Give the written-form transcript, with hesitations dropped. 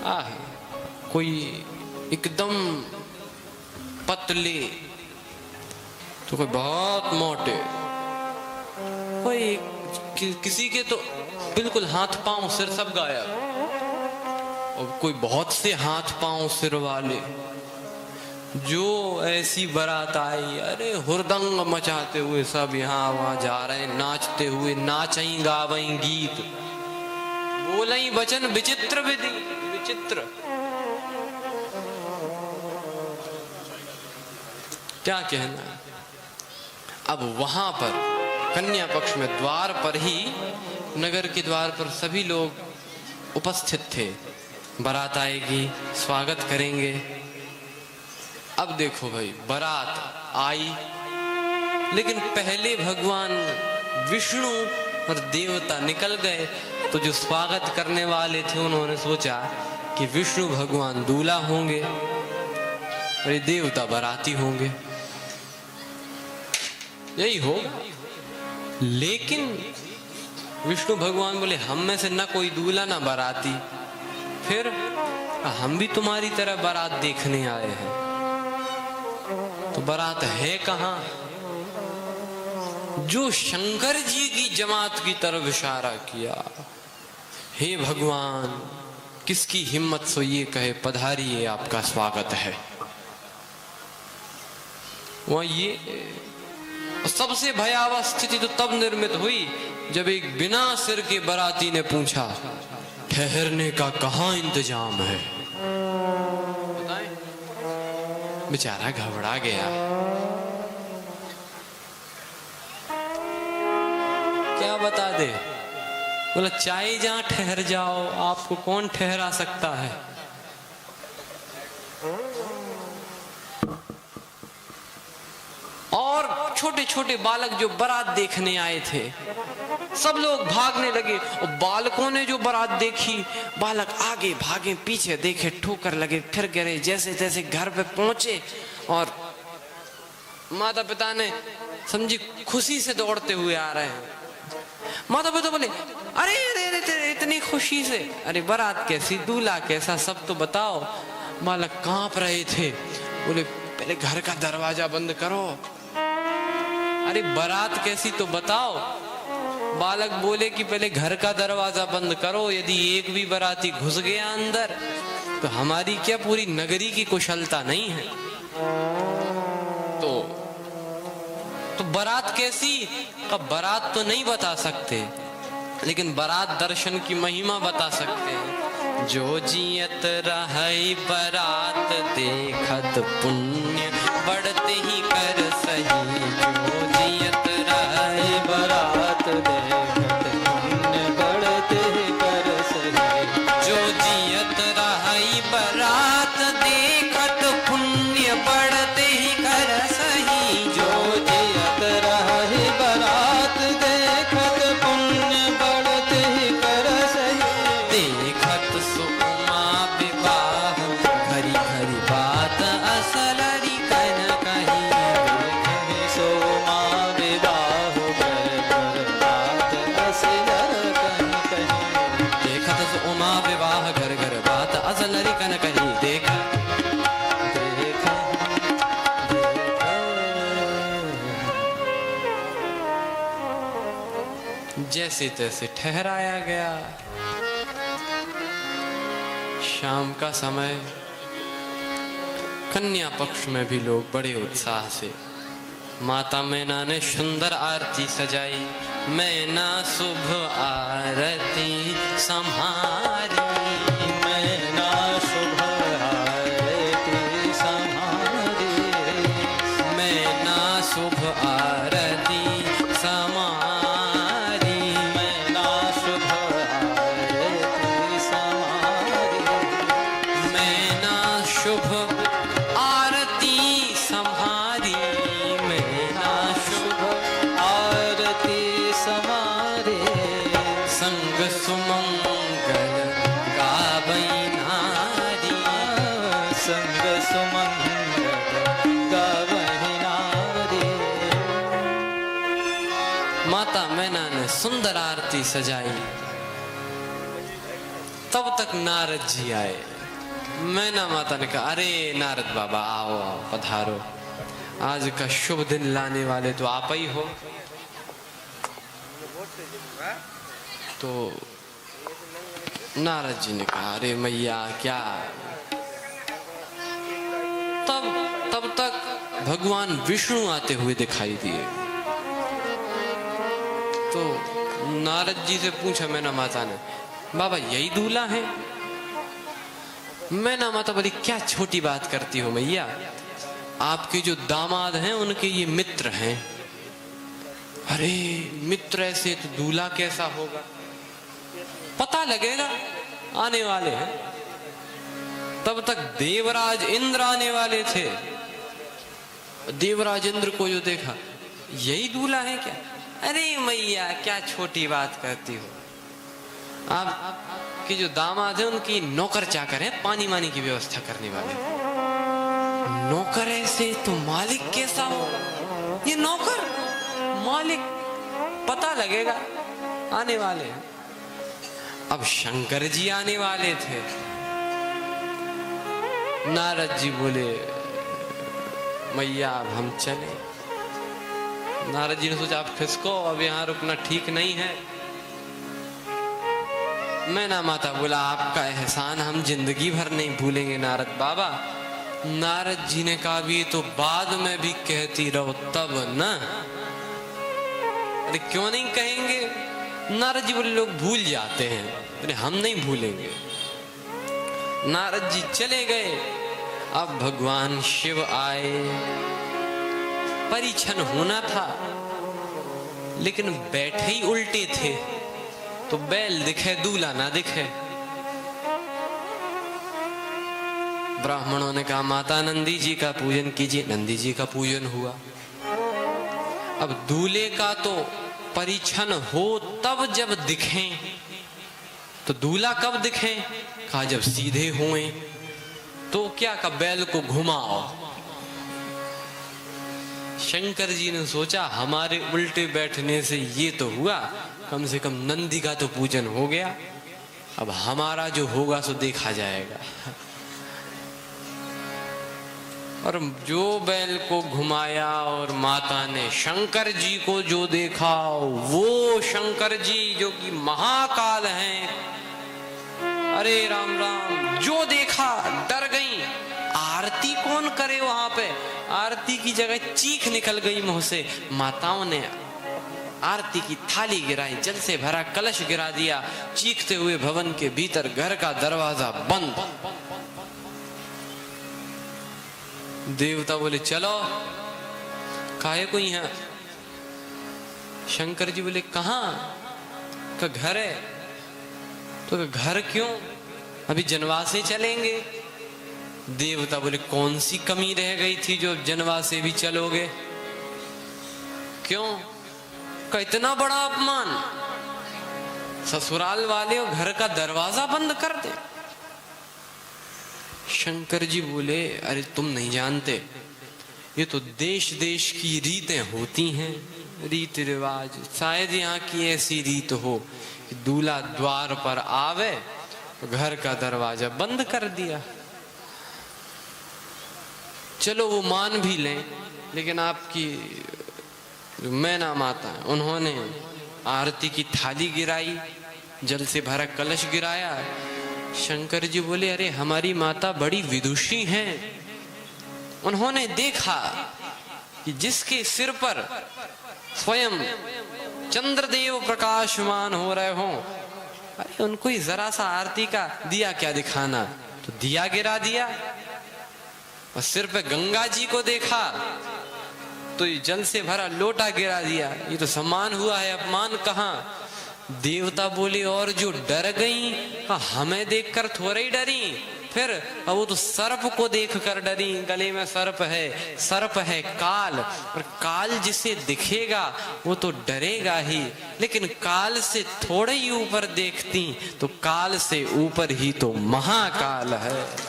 आह, कोई एकदम पतले तो कोई बहुत मोटे, कोई किसी के तो बिल्कुल हाथ पांव सिर सब गायब, और कोई बहुत से हाथ पांव सिर वाले। जो ऐसी बारात आई, अरे हुरदंग मचाते हुए सब यहाँ वहां जा रहे हैं, नाचते हुए, नाचई गावई गीत, बोलई वचन विचित्र विधि विचित्र। क्या कहना है। अब वहां पर कन्या पक्ष में द्वार पर ही, नगर के द्वार पर सभी लोग उपस्थित थे। बारात आएगी, स्वागत करेंगे। अब देखो भाई, बारात आई, लेकिन पहले भगवान विष्णु और देवता निकल गए। तो जो स्वागत करने वाले थे उन्होंने सोचा कि विष्णु भगवान दूल्हा होंगे और ये देवता बाराती होंगे, यही हो। लेकिन विष्णु भगवान बोले, हम में से ना कोई दूल्हा ना बाराती, फिर हम भी तुम्हारी तरह बारात देखने आए हैं। तो बारात है कहां? जो शंकर जी की जमात की तरफ इशारा किया, हे भगवान, किसकी हिम्मत सो ये कहे पधारिए, आपका स्वागत है। वहां ये सबसे भयावह स्थिति तो तब निर्मित हुई जब एक बिना सिर के बाराती ने पूछा, ठहरने का कहां इंतजाम है? बताएं। बेचारा घबरा गया। क्या बता दे? बोला, चाहे जहां ठहर जाओ, आपको कौन ठहरा सकता है? और छोटे छोटे बालक जो बारात देखने आए थे, सब लोग भागने लगे। और बालकों ने जो बारात देखी, बालक आगे भागे, पीछे देखे, ठोकर लगे, फिर गिरे, जैसे तैसे घर पे पहुंचे। और माता पिता ने समझी खुशी से दौड़ते हुए आ रहे हैं। माता पिता बोले, अरे अरे अरे इतनी खुशी से, अरे बारात कैसी, दूल्हा कैसा, सब तो बताओ। बालक कांप रहे थे। बोले, पहले घर का दरवाजा बंद करो। अरे बारात कैसी तो बताओ। बालक बोले कि पहले घर का दरवाजा बंद करो, यदि एक भी बाराती घुस गया अंदर तो हमारी क्या पूरी नगरी की कुशलता नहीं है। तो बारात कैसी? अब बारात तो नहीं बता सकते, लेकिन बारात दर्शन की महिमा बता सकते हैं। जो जियत रहे बारात देखत पुण्य बढ़ते ही कर सही। जो जियत रहे बारात देखत पुण्य बढ़ते ही कर सही। जो जियत रहे बारात देखत पुण्य बढ़ते ही कर सही। जो जियत रहे बारात देखत पुण्य बढ़ते ही कर सही। देखत सुमा विवाह घरी घरी बात असलरी कन कही। देखत सुमा विवाह घर घर बात असलर कन कही। देखत सुमा विवाह घर घर बात असलरी कन कही। जैसे तैसे ठहराया गया। शाम का समय, कन्या पक्ष में भी लोग बड़े उत्साह से, माता मैना ने सुंदर आरती सजाई। मैना शुभ आरती संहारी। मैना शुभ आरती संहारी। मैना शुभ आरती संहारी। माता मैना ने सुंदर आरती सजाई। तब तक नारद जी आए। मैना माता ने कहा, अरे नारद बाबा आओ आओ पधारो, आज का शुभ दिन लाने वाले तो आप ही हो। तो नारद जी ने कहा, अरे मैया क्या। तब तक भगवान विष्णु आते हुए दिखाई दिए। तो नारद जी से पूछा मैना माता ने, बाबा यही दूल्हा है? मैना माता बोली, क्या छोटी बात करती हो मैया, आपके जो दामाद हैं उनके ये मित्र हैं। अरे मित्र ऐसे तो दूल्हा कैसा होगा, पता लगेगा, आने वाले हैं। तब तक देवराज इंद्र आने वाले थे। देवराज इंद्र को जो देखा, यही दूल्हा है क्या? अरे मैया क्या छोटी बात करती हो, आपके जो दामाद है उनकी नौकर चाकर है, पानी वानी की व्यवस्था करने वाले। नौकर ऐसे तो मालिक कैसा होगा? ये नौकर मालिक, पता लगेगा, आने वाले हैं। अब शंकर जी आने वाले थे। नारद जी बोले, मैया अब हम चले। नारद जी ने सोचा, आप खिसको, अब यहाँ रुकना ठीक नहीं है। मैना माता बोला, आपका एहसान हम जिंदगी भर नहीं भूलेंगे नारद बाबा। नारद जी ने कहा, भी तो बाद में भी कहती रहो तब न। अरे क्यों नहीं कहेंगे? नारद जी बोले, लोग भूल जाते हैं। अरे हम नहीं भूलेंगे। नारद जी चले गए। अब भगवान शिव आए। परिछन होना था, लेकिन बैठे ही उल्टे थे, तो बैल दिखे दूल्हा ना दिखे। ब्राह्मणों ने कहा, माता नंदी जी का पूजन कीजिए। नंदी जी का पूजन हुआ। अब दूल्हे का तो परिछन हो तब जब दिखें, तो दूल्हा कब दिखें? कहा जब सीधे हुए। तो क्या का बैल को घुमाओ। शंकर जी ने सोचा, हमारे उल्टे बैठने से ये तो हुआ, कम से कम नंदी का तो पूजन हो गया, अब हमारा जो होगा सो देखा जाएगा। और जो बैल को घुमाया और माता ने शंकर जी को जो देखा, वो शंकर जी जो कि महाकाल हैं, अरे राम राम, जो देखा डर गई। आरती कौन करे वहां पे? आरती की जगह चीख निकल गई मुंह से। माताओं ने आरती की थाली गिराई, जल से भरा कलश गिरा दिया। चीखते हुए भवन के भीतर घर का दरवाजा बंद। देवता बोले, चलो। काहे को यहाँ? शंकर जी बोले, कहाँ का घर है? तो घर क्यों? अभी जनवासे चलेंगे। देवता बोले, कौन सी कमी रह गई थी जो जनवासे भी चलोगे? क्यों? का इतना बड़ा अपमान, ससुराल वाले और घर का दरवाजा बंद कर दे। शंकर जी बोले, अरे तुम नहीं जानते, ये तो देश देश की रीतें होती हैं, रीति रिवाज। शायद यहाँ की ऐसी रीत हो कि दूल्हा द्वार पर आवे तो घर का दरवाजा बंद कर दिया। चलो वो मान भी लें, लेकिन आपकी मैना माता है, उन्होंने आरती की थाली गिराई, जल से भरा कलश गिराया। शंकर जी बोले, अरे हमारी माता बड़ी विदुषी हैं। उन्होंने देखा कि जिसके सिर पर स्वयं चंद्रदेव प्रकाशमान हो रहे हों, अरे उनको ही जरा सा आरती का दिया क्या दिखाना, तो दिया गिरा दिया। और सिर पे गंगा जी को देखा तो ये जल से भरा लोटा गिरा दिया। ये तो सम्मान हुआ है, अपमान कहाँ? देवता बोले, और जो डर गई, हमें देखकर थोड़े ही डरी, फिर अब वो तो सर्प को देखकर डरी। गले में सर्प है काल, और काल जिसे दिखेगा वो तो डरेगा ही, लेकिन काल से थोड़े ही ऊपर देखती तो काल से ऊपर ही तो महाकाल है।